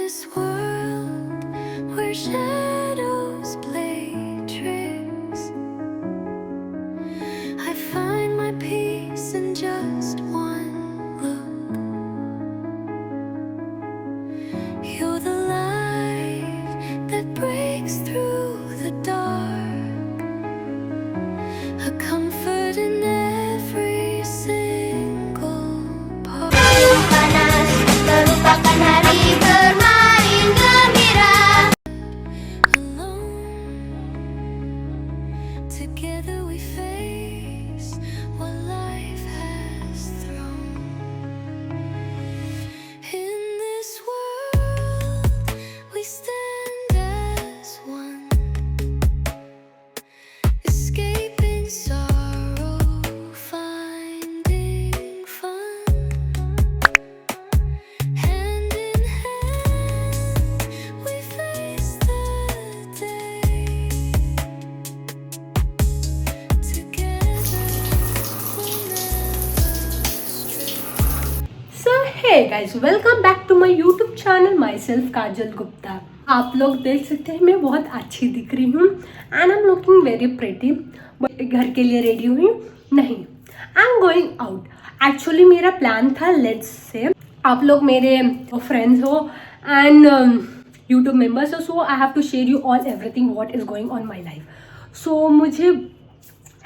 this world where shadows play tricks, I find my peace in just one look. You're the light that breaks through the dark, a comfort in every single part. Panas, terlupakan hari bermain gembira. Alone, together we face what life has thrown. In this world, we stand as one, escaping sorrow, finding fun. Hand in hand, we face the day. Together, we'll never stray. So hey guys, welcome back to my YouTube channel, myself Kajal Gupta. आप लोग देख सकते हैं मैं बहुत अच्छी दिख रही हूँ and I am looking very pretty. घर के लिए रेडी हुई नहीं, I am going out. Actually मेरा प्लान था, लेट्स से आप लोग मेरे फ्रेंड्स हो एंड यूट्यूब मेंबर्स हो, so I have to share you all everything what is going on my life. सो मुझे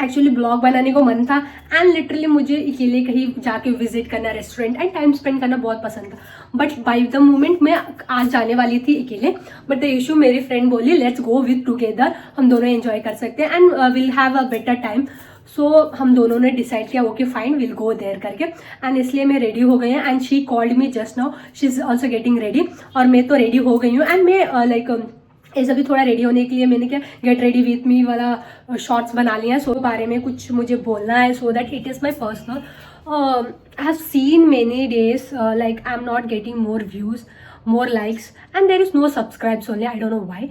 एक्चुअली ब्लॉग बनाने को मन था एंड लिटरली मुझे अकेले कहीं जाके विजिट करना, रेस्टोरेंट एंड टाइम स्पेंड करना बहुत पसंद था। बट बाय द मोमेंट मैं आज जाने वाली थी अकेले, बट द इशू मेरी फ्रेंड बोली लेट्स गो विथ टुगेदर, हम दोनों एंजॉय कर सकते हैं and will have a better time. So हम दोनों ने डिसाइड किया okay fine will go there करके, एंड इसलिए मैं रेडी हो गई हूँ and she called me just now, she is also getting ready. और मैं तो रेडी हो गई हूँ एंड मैं लाइक ऐसा भी थोड़ा रेडी होने के लिए मैंने क्या गेट रेडी विथ मी वाला शॉर्ट्स बना लिया है। सो बारे में कुछ मुझे बोलना है, so that it is my personal. I have seen many days like I am not getting more views, more likes, and there is no subscribes only. I don't know why.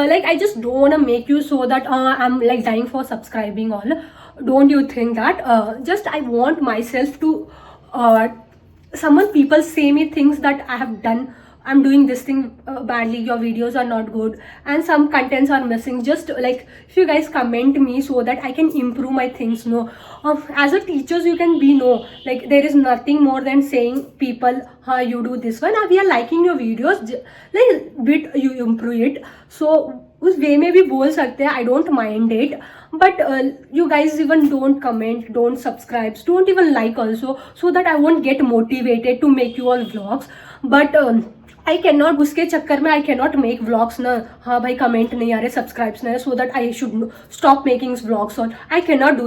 Like I just don't want to make you so that I'm like dying for subscribing all. Don't you think that? Just I want myself to someone people say me things that I have done, I'm doing this thing badly, your videos are not good and some contents are missing. Just like if you guys comment me so that I can improve my things. No, as a teachers you can be no, like there is nothing more than saying people you do this one, we are liking your videos, like bit you improve it. So उस वे में भी बोल सकते हैं, I don't mind it, but you guys even don't comment, don't subscribe, don't even like also, so that I won't get motivated to make you all vlogs. But I cannot, उसके चक्कर में I cannot make vlogs ना, हाँ भाई comment नहीं आ रहे, subscribes नहीं आ रहे, so that I should stop making vlogs on. I cannot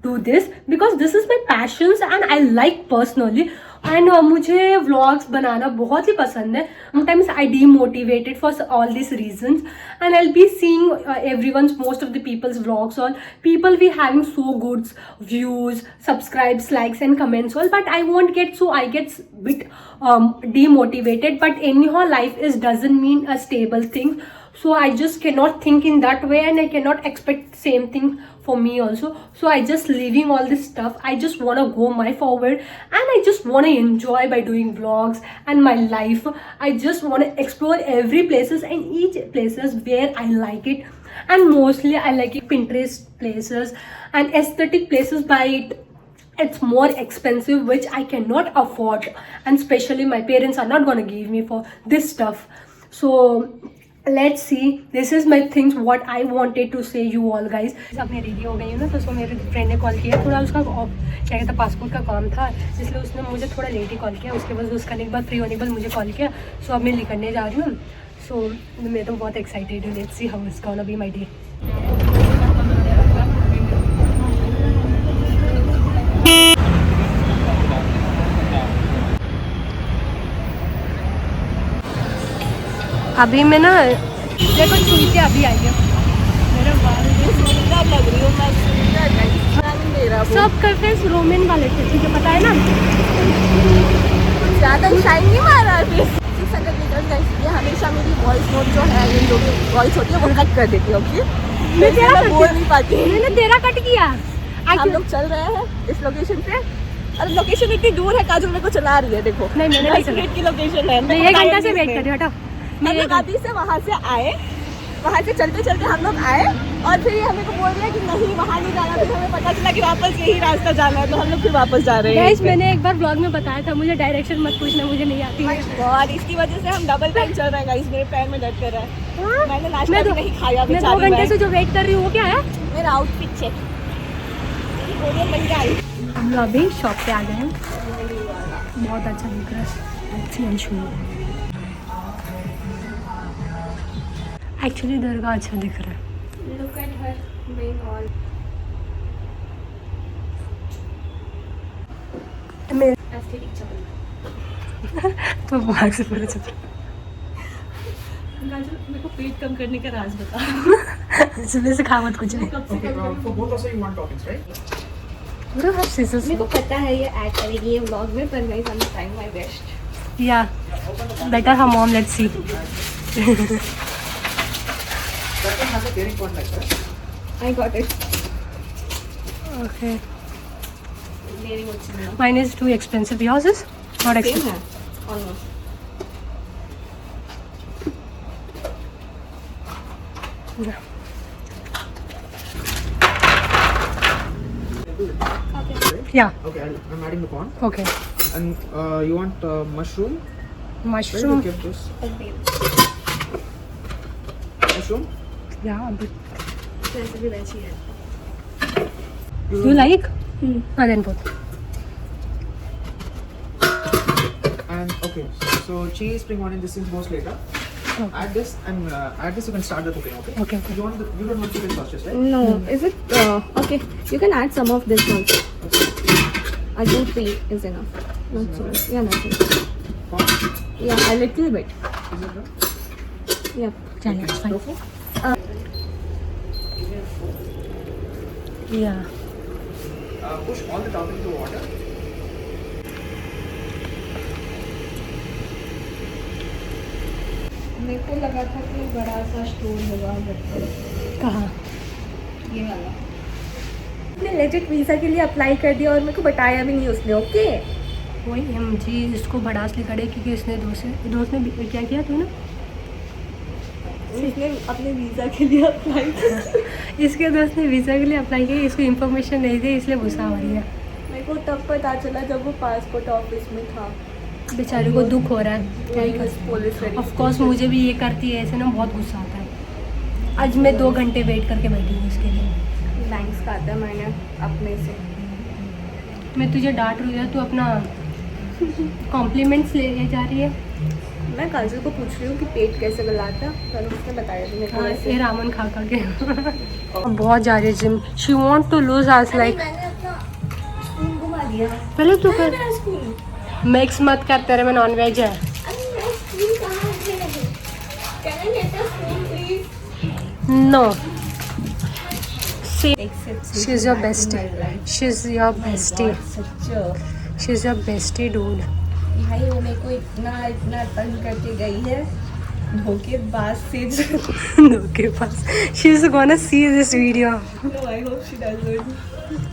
do this because this is my passions and I like personally. And मुझे व्लॉग्स बनाना बहुत ही पसंद है. Sometimes I demotivated for all this reasons and I will be seeing एवरीवन's most of the people's vlogs on people be having so good views, subscribes, likes and comments all, but I won't get, so I get bit demotivated. But anyhow life is doesn't mean a stable thing, so I just cannot think in that way and I cannot expect same thing for me also. So I just leaving all this stuff, I just want to go my forward and I just want to enjoy by doing vlogs and my life. I just want to explore every places and each places where I like it, and mostly I like it Pinterest places and aesthetic places, but it's more expensive which I cannot afford, and especially my parents are not gonna give me for this stuff. So let's see, this is my things what I wanted to say you all guys. अब मैं ready हो गई हूँ ना, तो उसको मेरे friend ने कॉल किया, थोड़ा उसका क्या कहता पासपोर्ट का काम था, इसलिए उसने मुझे थोड़ा लेट ही कॉल किया. उसके बाद उसका एक बार फ्री होने के बाद मुझे कॉल किया. सो अब मैं निकलने जा रही हूँ. सो मैं तो बहुत एक्साइटेड हूँ. Let's see how it's gonna be my day. अभी मैं ना देखो सुन के अभी आई है. मेरा बाल सुंदर लग रही हूँ मैं, सुंदर. सब करते हैं रोमन वाले थे, ठीक है पता है ना, ज़्यादा शाइन नहीं मारा है. 600 मीटर गाइस, ये हमेशा मेरी वॉइस नोट जो है, ये जो वॉइस होती है वो कट कर देती है. ओके मैं तेरा बोल नहीं पाती. मैंने तेरा कट किया. हम लोग चल रहे हैं इस लोकेशन पे. अरे लोकेशन इतनी दूर है, काजल मेरे को चला रही है. देखो नहीं मैंने 10 मिनट की लोकेशन है. मैं 1 घंटा से वेट कर रही हूँ. हटा हम लोग अभी से वहाँ से आए, वहाँ से चलते चलते हम लोग आए और फिर ये हमें को बोल दिया कि नहीं वहाँ नहीं जाना। फिर हमें पता चला कि वापस यही रास्ता जाना है, तो हम लोग फिर वापस जा रहे हैं। गाइस मैंने एक बार ब्लॉग में बताया था मुझे डायरेक्शन मत पूछना, मुझे नहीं आती है। और इसकी वजह से हम डबल टाइम चल रहे हैं गाइस, मेरे पैर में दर्द कर रहा है। हाँ? मैंने नाश्ता भी नहीं खाया मैं 2 घंटे से जो वेट कर रही हूँ वो क्या है? मेरा आउटफिट चेक कोरियन बन के आई। हम लोग अभी शॉप पे आ गए हैं, बहुत अच्छा दिख रहा है। एक्चुअली दरगाह अच्छा दिख रहा है। Look at her being all aesthetic चपल। तो भाग से पूरा चल मेरे को पेट कम करने का राज बता। सुबह से खा मत कुछ नहीं। Okay, for both also you want toppings, right? Bro आप सीजर्स मेरे को पता है ये ऐड करेगी ये व्लॉग में, पर guys I am trying my best. या better her mom, let's see. That one has a carrying pot like that. I got it. Okay. Very much similar. Mine is too expensive. Yours is not Same expensive. है almost. Yeah. Okay, I'm adding the corn. Okay. And you want mushroom? Where Mushroom. did you get this? Okay. Mushroom? Yeah. But जैसे भी वैसी है। you like? Then put. And okay, so cheese, spring onion, this thing goes later. Okay. Add this and add this. You can start the cooking. Okay. Okay. Okay. You don't want chicken sausages, right? No, is it okay? You can add some of this also. I think 3 is enough. Not so much. Yeah, not so much. Corn? Yeah, a little bit. Is it done? Yeah. Chal, it's fine. Tofu? Yeah. Push all the toppings to water. मेरे को लगा था कि बड़ा सा store होगा but कहाँ? ये वाला मैंने लेजिट वीज़ा के लिए अप्लाई कर दिया और मेरे को बताया भी नहीं उसने। ओके वही जी इसको भड़ास लिखा है क्योंकि इसने दोस्त ने क्या किया था ना, इसने अपने वीज़ा के लिए अप्लाई किया। इसके दोस्त ने वीज़ा के लिए अप्लाई किया, इसको इन्फॉर्मेशन नहीं दी इसलिए गुस्सा हो रही है। मेरे को तब पता चला जब वो पासपोर्ट ऑफिस में था। बेचारे को दुख हो रहा है, क्या ही कर। पुलिस ऑफ कोर्स मुझे भी ये करती है ऐसे ना, बहुत गुस्सा आता है। आज मैं 2 घंटे वेट करके बैठी हूँ इसके लिए। थैंक्स कहा था मैंने अपने से। मैं तुझे डांट रही हूँ, तू अपना कॉम्प्लीमेंट्स ले जा रही है। मैं काजल को पूछ रही हूँ कि पेट कैसे गलाता, पर उसने बताया था मेरे को हाँ, वैसे। ये रामन खा खा के बहुत जा रही है gym. She want to lose as like. मैंने अपना स्पून घुमा दिया। पहले तू कर, मेरा स्पून मिक्स मत कर, तेरे में नॉन वेज है। अरे मेरा स्पून कहाँ है? Can I get a spoon please? No, she is your bestie, she is your bestie, she is your bestie dude. भाई वो मेरे को इतना तंग करके गई है धोखेबाज से। के पास she is gonna see this video. No, I hope she doesn't.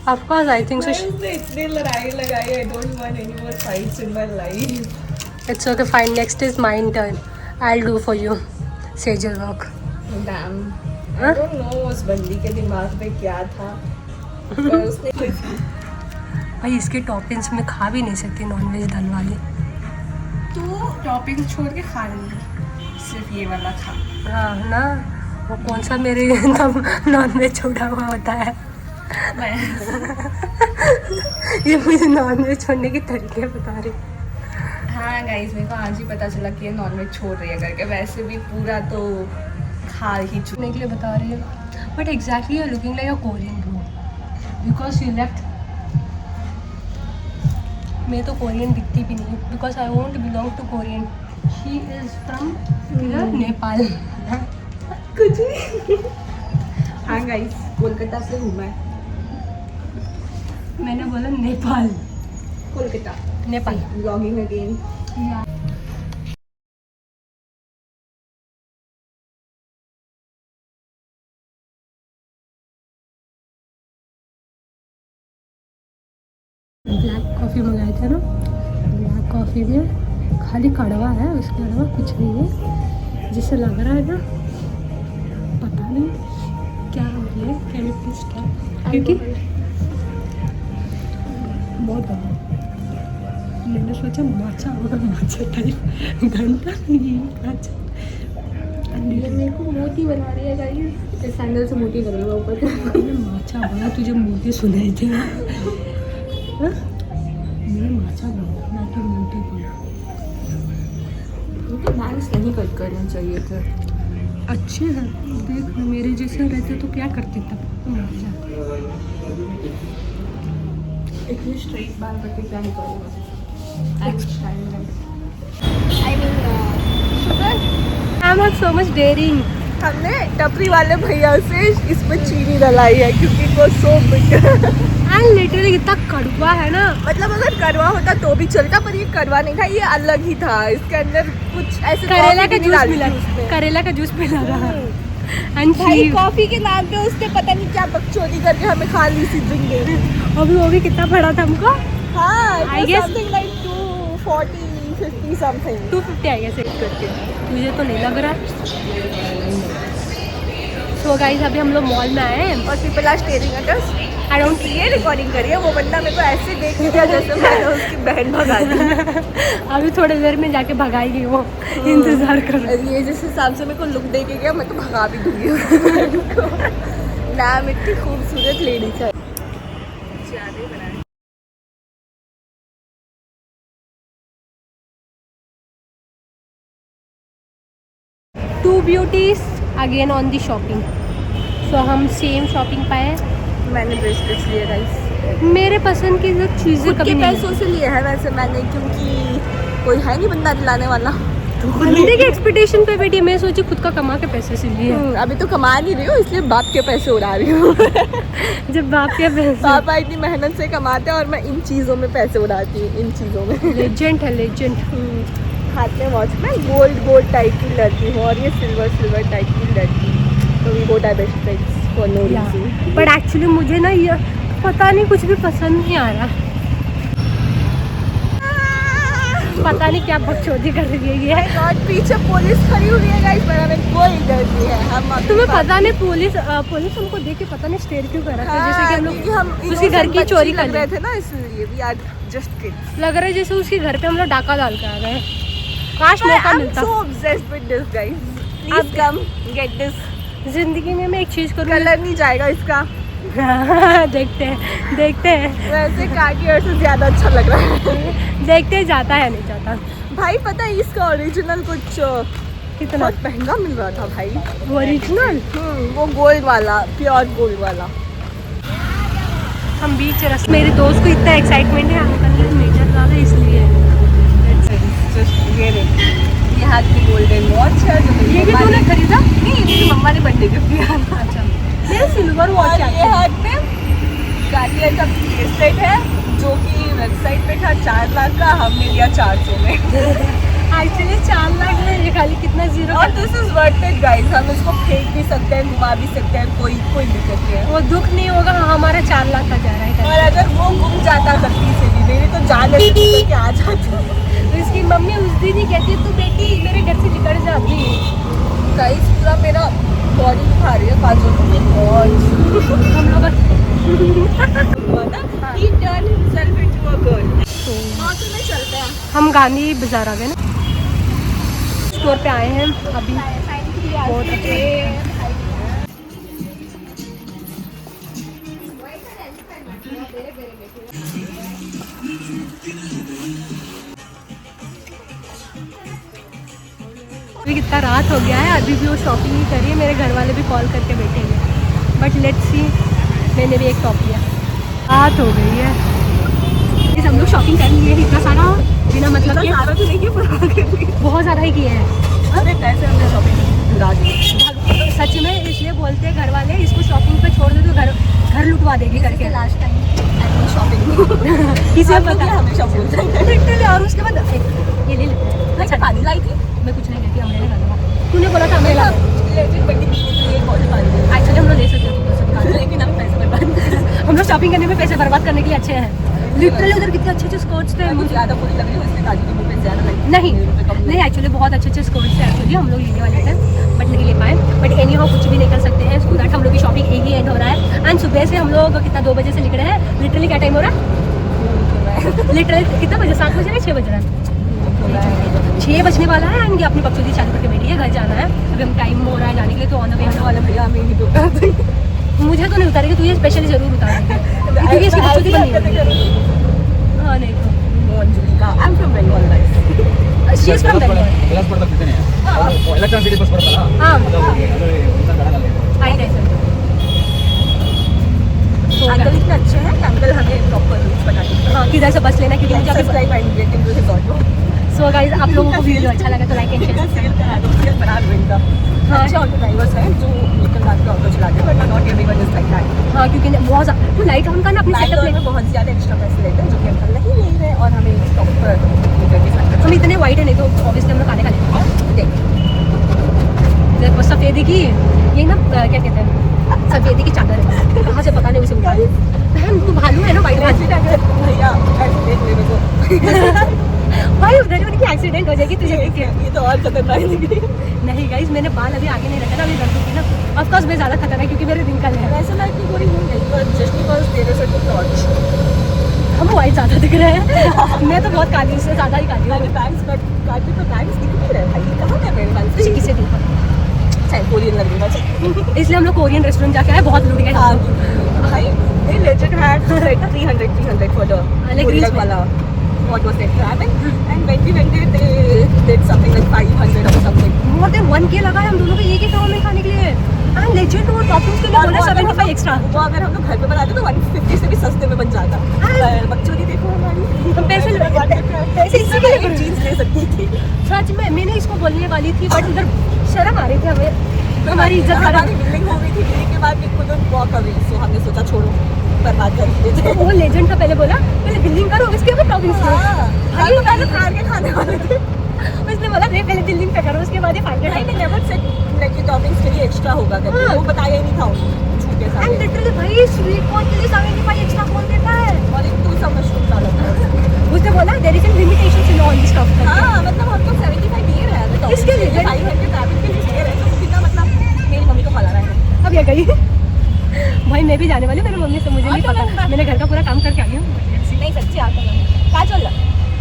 Of course I think so. उसने इतने लड़ाई लगाई। I don't want any more fights in my life. It's okay fine, next is mine turn, I will do for you Sejal walk. Damn. I Huh? don't know उस बंदी के दिमाग में क्या था, पर उसने भाई इसके टॉपिंग्स में खा भी नहीं सकती नॉनवेज दाल वाली। तू टॉपिंग छोड़ के खा रही है, सिर्फ ये वाला खा। हाँ ना, वो कौन सा मेरे तब नॉनवेज छोड़ा हुआ होता है। ये मुझे नॉनवेज छोड़ने के तरीके बता रही। हाँ गाइस, मेरे को आज ही पता चला कि ये नॉनवेज छोड़ रही है करके। वैसे भी पूरा तो खा ही छोड़ने के लिए बता रही है, but exactly you are looking like a Korean bro because you left. मैं तो कोरियन दिखती भी नहीं because I won't belong to Korean. She is from Nepal. कुछ भी। हाँ गाइस, कोलकाता से हूँ मैं। मैंने बोला Nepal, Kolkata Nepal. Blogging again. Black coffee मंगाए थे ना, ब्लैक कॉफ़ी में खाली कड़वा है, उसके अलावा कुछ नहीं है। जैसे लग रहा है ना, पता नहीं क्या बोले, कैन यू प्लीज स्टॉप, क्योंकि बहुत बड़ा। मैंने सोचा माचा होगा, माचा टाइप, घंटा नहीं माचा। ये मेरे को मोती बना रही है गाइस, इस सैंडल से मोती लग रहा है ऊपर। माचा होगा, तुझे मोती सुनाई थे। हाँ? मैं माचा बोला ना कि मोती बोला। तो बैंग्स नहीं कट करने चाहिए थे। अच्छे हैं, देख मेरे जैसे रहते तो क्या करते तब। माचा इतने स्ट्रेट बाल करके क्या ही करूँगा। I mean, sugar. I am not so much daring. हमने टपरी वाले भैया से इसमें चीनी डलाई है क्योंकि वो सो बिटर। एंड लिटरली कितना कड़वा है ना। मतलब अगर कड़वा होता तो भी चलता, पर ये कड़वा नहीं था, ये अलग ही था। इसके अंदर कुछ ऐसे करेला का कॉफी भी जूस डाली मिला, थी उसमें। करेला का जूस मिला था। एंड भाई कॉफी के नाम पे उसने पता नहीं क्या बकचोदी करके हमें खाली सी ड्रिंक दे दी। अभी वो भी कितना पड़ा था हमको, हाँ, I guess- something like 240, 50 something. 250 I guess एक करके। तुझे तो नहीं लग रहा। सो गाइस अभी हम लोग मॉल में आए हैं। और people are staring at us. I don't ये रिकॉर्डिंग करिए, वो बंदा मेरे को ऐसे देख लिया जैसे मैंने उसकी बहन भगा दी। अभी थोड़ी देर में जाके भगाएगी वो, इंतजार करो। और ये जिस हिसाब से मेरे को लुक दे के गया, मैं तो भगा भी दूंगी नाम इतनी खूबसूरत लेडी है। Two beauties again on the shopping. So हम सेम शॉपिंग पाए। मैंने ब्रेसलेट्स लिए गाइस, मेरे पसंद की जो चीज़ें खुद कभी के नहीं पैसों से लिए है वैसे मैंने, क्योंकि कोई है नहीं बंदा दिलाने वाला। बंदे के एक्सपेक्टेशन पे बैठी, मैं सोची खुद का कमा के पैसे से लिए। अभी तो कमा नहीं रही हूँ, इसलिए बाप के पैसे उड़ा रही हूँ। जब बाप के पैसे। पापा इतनी मेहनत से कमाते हैं और मैं इन चीज़ों में पैसे उड़ाती हूँ, इन चीज़ों में। लेजेंड है लेजेंड। हाथ में वॉच में गोल्ड टाइप की लड़की हूँ और ये सिल्वर टाइप की लड़की। तो we both are best friends for no reason. But actually मुझे ना ये पता नहीं कुछ भी पसंद नहीं आ रहा। पता नहीं क्या बकचोदी कर रही है ये। और पीछे पुलिस खड़ी हुई है गाइस, पर हमें कोई डर नहीं है। हम अपनी तुम्हें बात- पता नहीं पुलिस हमको देख के पता नहीं स्टेयर क्यों कर रहा था, जैसे कि हम क्योंकि लोग हम उसके घर की innocent चोरी बच्चे कर लग रहे रहे थे ना, इसलिए वी आर जस्ट किड्स। लग रहा है जैसे उसके घर पे हम लोग डाका डाल के आ गए। काश मौका I'm मिलता। so obsessed with this guys. Please अब- come get this. जिंदगी में मैं एक चीज करूँ। कलर नहीं जाएगा इसका, देखते हैं देखते हैं वैसे कार्टियर से ज्यादा अच्छा लग रहा है। देखते हैं, जाता है नहीं जाता। भाई पता है इसका ओरिजिनल कुछ कितना बहुत महंगा मिल रहा था भाई। ओरिजिनल। वो गोल्ड वाला, प्योर गोल्ड वाला। हम बीच रस, मेरे दोस्त को इतना एक्साइटमेंट है अंकल ने मेजर डाला इसलिए। ये हाथ की गोल्डन वॉच है जो मेरी ये भी मम्मा तूने ने- खरीदा? नहीं, मेरी मम्मा ने बर्थडे गिफ्ट दिया था। अच्छा, मेरा सिल्वर वॉच और है ये हाथ में कार्टियर का ब्रेसलेट है जो कि वेबसाइट पे था 4 लाख का, हमने लिया 400 में। एक्चुअली 4 लाख है ये, खाली कितना जीरो। और this is worth it guys, हम इसको फेंक भी सकते हैं, घुमा भी सकते हैं, कोई दिक्कत नहीं है। वो दुख नहीं होगा, हमारा 4 लाख का जा रहा है। और अगर वो गुम जाता गलती से भी, मेरी तो जान लेके आ जाती। तो इसकी मम्मी उस दिन ही कहती तू बेटी मेरे घर से निकल जाती। गाइस पूरा मेरा बॉडी दिखा रही है काजल और हम लोग he turned himself into a girl. Auto में चलते हैं। हम गांधी बाजार आ गए ना, स्टोर पे आए हैं अभी। बहुत अच्छा। अभी कितना रात हो गया है, अभी भी वो शॉपिंग ही करी है। मेरे घर वाले भी कॉल करके बैठेंगे, बट लेट्स सी। मैंने भी एक टॉप लिया। रात हो गई है, इस हम लोग शॉपिंग कर लिए इतना सारा बिना मतलब के। सारा तो नहीं किया, पर बहुत ज़्यादा ही किए हैं। अरे पैसे हमने शॉपिंग लगा दी। सच में इसलिए बोलते हैं घर वाले, इसको शॉपिंग पे छोड़ दे तो घर लुटवा देगी करके। लास्ट टाइम शॉपिंग किसे पता हमेशा बोलते हैं। लिटरली। और उसके बाद ये ले ले। अच्छा पानी लाई थी, मैं कुछ नहीं लेती, हमने खा लूँगा। तूने बोला था हमने ला एक्चुअली एक्चुअली हम लोग ले सकते हैं, लेकिन हम पैसे बर्बाद हम लोग शॉपिंग करने में पैसे बर्बाद करने के लिए अच्छे हैं। लिटरली उधर कितने अच्छे अच्छे स्कर्ट्स थे। मुझे ज़्यादा बुरी लग रही है इसलिए काजू की मुंह पे ज़्यादा लगी। नहीं नहीं एक्चुअली बहुत अच्छे अच्छे स्कर्ट्स थे एक्चुअली, हम लोग लेने वाले थे बट नहीं ले पाए। बट एनी हाउ कुछ भी नहीं कर सकते हैं, सो दैट हम लोग की शॉपिंग यही एंड हो रहा है। एंड सुबह से हम लोग कितना 2 बजे से निकले हैं। लिटरली क्या टाइम हो रहा है? लिटरली कितना बजे, 7 बज रहा है 6 बज रहा है? 6 बजने वाला है। एंड ये अपनी बकचोदी चालू करके बैठी है, घर जाना है। अभी हम टाइम हो रहा है जाने के लिए, तो ऑन द वे आने वाला भैया हमें ही उतार देंगे। मुझे तो नहीं उतारेंगे, तुझे स्पेशली जरूर उतारेंगे क्योंकि इसकी बकचोदी बनी है। हाँ नहीं तो I'm from Bengal, guys. She is from Bangalore. Electronic city bus ಬರುತ್ತಲ್ಲ हाँ ಅದು आई थे अंकल इतने अच्छे हैं कि अंकल हमें प्रॉपर रूट्स बता देते हैं। हाँ किधर से बस लेना, क्योंकि मुझे अभी subscribe and get into his auto. So guys आप लोगों को वीडियो अच्छा लगा तो लाइक एंड शेयर। सेल करा दो, सेल बना दो इनका। हाँ। अच्छे ऑटो ड्राइवर्स हैं जो निकल रात के ऑटो चलाते हैं, but not everyone is like that. हाँ क्योंकि बहुत तो लाइट ऑन करना अपने सेटअप बैंगलोर में में। बहुत ज़्यादा एक्स्ट्रा पैसे लेते हैं जो कि अंकल नहीं ले रहे और हमें प्रॉपर हम इतने वाइट है नहीं तो ऑब्वियसली हम लोग काले काले देख देखो सफेदी की ये ना क्या कहते हैं, सफेदी की चादर है, कहाँ से पता नहीं उसे उठाई। बहन तू भालू है ना वाइट भैया एक्सीडेंट मेरे को भाई उधर जो उनकी एक्सीडेंट हो जाएगी तुझे देख के। ये तो और खतरनाक लग रही है। नहीं गाइस मैंने बाल अभी आगे नहीं रखा ना, अभी रख दूँगी ना। ऑफ कोर्स मैं ज़्यादा खतरनाक क्योंकि मेरे रिंकल है। वैसे मैं इतनी बुरी हूँ नहीं, पर जस्ट बिकॉज तेरे से तो टॉर्च हम वाइट ज़्यादा दिख रहे हैं। मैं तो बहुत काली, उससे ज़्यादा ही काली मैंने हूँ। बैंक्स कट काटे तो बैंक्स दिख नहीं रहे भाई, कहाँ है मेरे बैंक्स? तुझे किसे देखा? शायद कोरियन लग रही है। इसलिए हम लोग कोरियन रेस्टोरेंट जाके आए, बहुत लूट गए हम हाँ लोग। भाई they legit had like 300 for the like Korean reels wala. What was that ramen? And when we went there, they did something like 500 or something. More than 1K लगा है हम दोनों को एक ही टाउन में खाने के लिए। एंड लेजेंड और टॉपिंग्स के लिए और बोला वो अगर 75 एक्स्ट्रा। वो अगर हम लोग घर पे बनाते तो 150 से भी सस्ते में बन जाता। पर बकचोदी देखो हमारी। हम पैसे इसी के लिए जीन्स ले सकती थी। सच में मैंने इसको बोलने वाली थी बट इधर शर्म आ रही थी हमें, हमारी इज्जत खराब। हमारी बिल्डिंग हो गई थी, बिल्डिंग के बाद we couldn't walk away, so हमने सोचा छोड़ो बर्बाद कर देते। वो लेजेंड का पहले बोला पहले बिल्डिंग करो उसके बाद टॉपिंग्स करो। भाई पहले फाड़ के खाने वाले थे। उसने बोला नहीं पहले बिल्डिंग पे करो उसके बाद ये फाइनल नहीं टाइम। नेवर सेड लाइक ये टॉपिंग्स के लिए एक्स्ट्रा होगा करके, हाँ। वो बताया ही नहीं था उन्होंने झूठे एंड सारे। लिटरली भाई स्वीट कॉर्न के लिए 75 एक्स्ट्रा कौन देता है? और एक 2 मशरूम डाला था। उसने बोला there is an limitation in all this stuff. हाँ मतलब हम तो 75 दे रहे हैं तो किसके लिए? 500 ट्रैवल के लिए दे रहे हैं, तो कितना मतलब मेरी मम्मी को खा रहा है। अब ये गई भाई मैं भी जाने वाली हूँ, मेरी मम्मी से मुझे नहीं पता, मैंने घर का पूरा काम करके आ गई हूँ। नहीं सच्ची आता है क्या चल रहा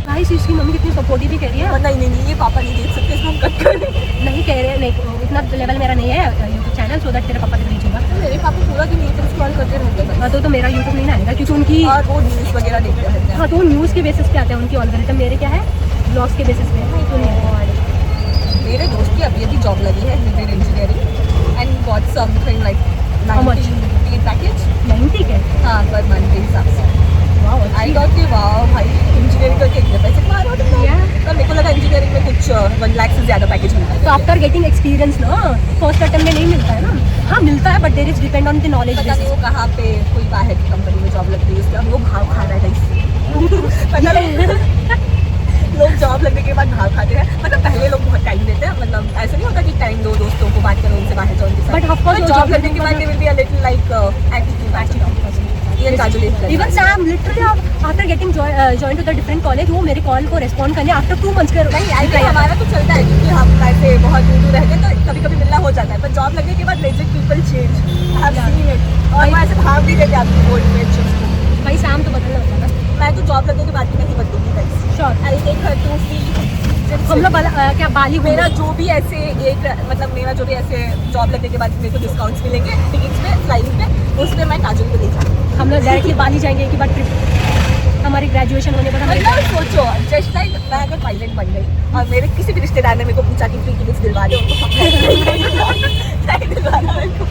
भाई इसकी मम्मी कितनी सपोर्टिव भी कह रही है। नहीं नहीं नहीं ये पापा नहीं देख सकते, इसको हम कट कर दें। नहीं कह रहे नहीं इतना लेवल मेरा नहीं है यूट्यूब चैनल, सो दैट तेरे पापा तक रीच होगा। मेरे पापा पूरा दिन यूट्यूब स्क्रॉल करते रहते हैं हाँ तो मेरा यूट्यूब नहीं ना आएगा क्योंकि उनकी और वो न्यूज़ वगैरह देखते रहते हैं। हाँ तो न्यूज़ के बेसिस पे आते हैं उनकी ऑलगोरिथम, मेरे क्या है ब्लॉग्स के बेसिस पे तो नहीं आता। मेरे दोस्त की अभी जॉब लगी है engineering and got something like How much? 90 package. 90 के हाँ पर मंथ के हिसाब से। वाओ आई थॉट कि वाह भाई इंजीनियरिंग करके इतने पैसे कमा रहे हो तुम लोग। Yeah. तो मेरे को लगा इंजीनियरिंग में कुछ 1 लाख से ज़्यादा पैकेज मिलता है। तो आफ्टर गेटिंग एक्सपीरियंस ना फर्स्ट अटेम्प्ट में नहीं मिलता है ना। हाँ मिलता है but there is depend on the knowledge पता नहीं वो कहाँ पे कोई बाहर की कंपनी में जॉब लगती है, उसके बाद वो भाव खा रहा है पता नहीं लोग जॉब लगने के बाद भाव खाते हैं। मतलब पहले लोग बहुत टाइम देते हैं, मतलब ऐसा नहीं होता कि टाइम दो दोस्तों को बात करो उनसे बाहर जाओ उनके साथ। But of course, जॉब लगने के बाद they will be a little like attitude. ये Kajal even Sam literally after getting join to the different college वो मेरे कॉल को रिस्पॉन्ड करने आफ्टर 2 मंथ्स के नहीं आई थिंक हमारा तो चलता है क्योंकि हम ऐसे बहुत दूर दूर रहते हैं तो कभी कभी मिलना हो जाता है, पर जॉब लगने के बाद legit people change. I have seen it और वो ऐसे भाव भी देते आपकी ओल्ड फ्रेंड्स। भाई सैम तो बदलना होता है ना। मैं तो जॉब लगने के बाद भी नहीं बदलूंगी guys. Sure I take her to see हम लोग क्या बाली मेरा जो भी ऐसे एक मतलब मेरा जो भी ऐसे जॉब लगने के बाद मेरे को डिस्काउंट्स मिलेंगे टिकट्स पे फ्लाइट पे, उसमें मैं काजल को ले जाऊँगी। हम लोग डायरेक्टली बाली जाएंगे एक बार ट्रिप हमारी ग्रेजुएशन होने पर हम मतलब सोचो जस्ट लाइक मैं अगर पायलट बन गई और मेरे किसी भी रिश्तेदार ने मेरे को पूछा कि फ्री टिकट्स दिलवा दो उनको नहीं दिलवाना मेरे को।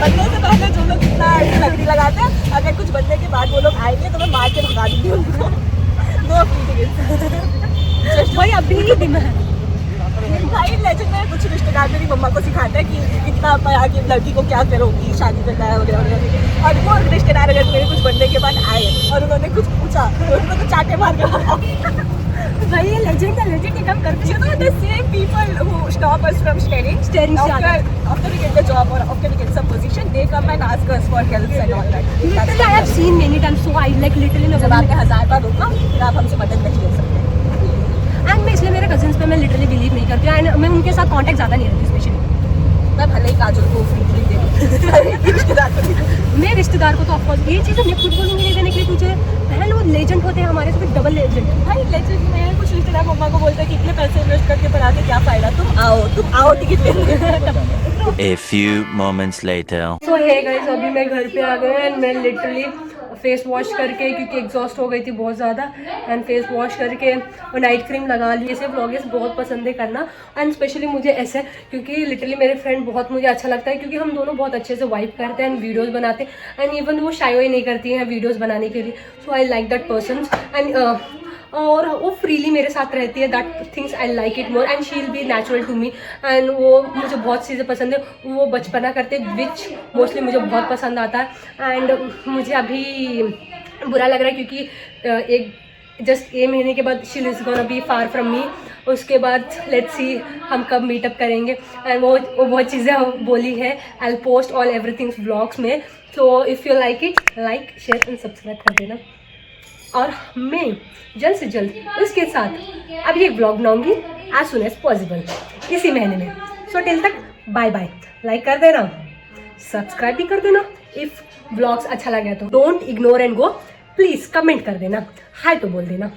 बनने से पहले जो लोग इतना लकड़ी लगाते हैं अगर कुछ बनने के बाद वो लोग आएंगे तो मैं मार के भगा दूंगी उनको। नो फ्री टिकट्स भाई अभी दिमाग भाई लेजेंड में कुछ रिश्तेदार मेरी मम्मा को सिखाते हैं कि इतना आगे लड़की को क्या करोगी शादी करना है वगैरह वगैरह। और वो रिश्तेदार अगर मेरे कुछ बनने के बाद आए और उन्होंने कुछ पूछा तो उनको तो चाटे मार के भाई ये लेजेंड है, लेजेंड काम करते You know the same people who stop us from staring after we get the job or after we get some position, they come and ask us for help and all that. Literally I have seen many times, so I like literally मैं जब आपने 1000 बार रोका फिर आप हमसे मदद नहीं ले सकते। एंड मैं इसलिए मेरे कजिन्स पे मैं लिटरली बिलीव नहीं करती हूँ, एंड मैं उनके साथ कांटेक्ट ज़्यादा नहीं रहती स्पेशली। मैं भले ही काजल को फ्री दे दूँ रिश्तेदार को नहीं दूँ। मैं रिश्तेदार को तो ऑफकोर्स ये चीज़ मैं खुद बोलूँगी नहीं देने के लिए तुझे, बहन वो लेजेंड होते हैं हमारे, तो डबल लेजेंड। भाई लेजेंड में कुछ रिश्तेदार मम्मा को बोलते हैं कि इतने पैसे इन्वेस्ट करके पढ़ा के क्या फायदा, तुम आओ टिकट ले। A few moments later. So hey guys, अभी मैं घर पे आ गई एंड मैं लिटरली फेस वॉश करके, क्योंकि एग्जॉस्ट हो गई थी बहुत ज़्यादा, एंड फेस वॉश करके और नाइट क्रीम लगा ली। ऐसे व्लॉग्स बहुत पसंद है करना, एंड स्पेशली मुझे ऐसे, क्योंकि लिटरली मेरे फ्रेंड बहुत मुझे अच्छा लगता है, क्योंकि हम दोनों बहुत अच्छे से वाइब करते हैं एंड वीडियोज़ बनाते हैं, एंड इवन वो शाय नहीं करती हैं वीडियोज़ बनाने के लिए। So I like that person, and और वो फ्रीली मेरे साथ रहती है, that things I like it more, and she will be natural to me, and वो मुझे बहुत चीज़ें पसंद है, वो बचपना करते विच मोस्टली मुझे बहुत पसंद आता है। एंड मुझे अभी बुरा लग रहा है, क्योंकि एक जस्ट 1 महीने के बाद she is gonna be far from me, उसके बाद लेट्स सी हम कब मीटअप करेंगे, एंड वो बहुत चीज़ें बोली है, I will post all everything vlogs में। So if you like it, like share and subscribe कर देना, और मैं जल्द से जल्द उसके साथ अभी एक ब्लॉग बनाऊंगी एज सुन एज पॉसिबल इसी महीने में। सो टिल तक बाय बाय, लाइक कर देना, सब्सक्राइब भी कर देना। इफ़ ब्लॉग्स अच्छा लगे तो don't ignore and go, please comment कर देना, हाय तो बोल देना।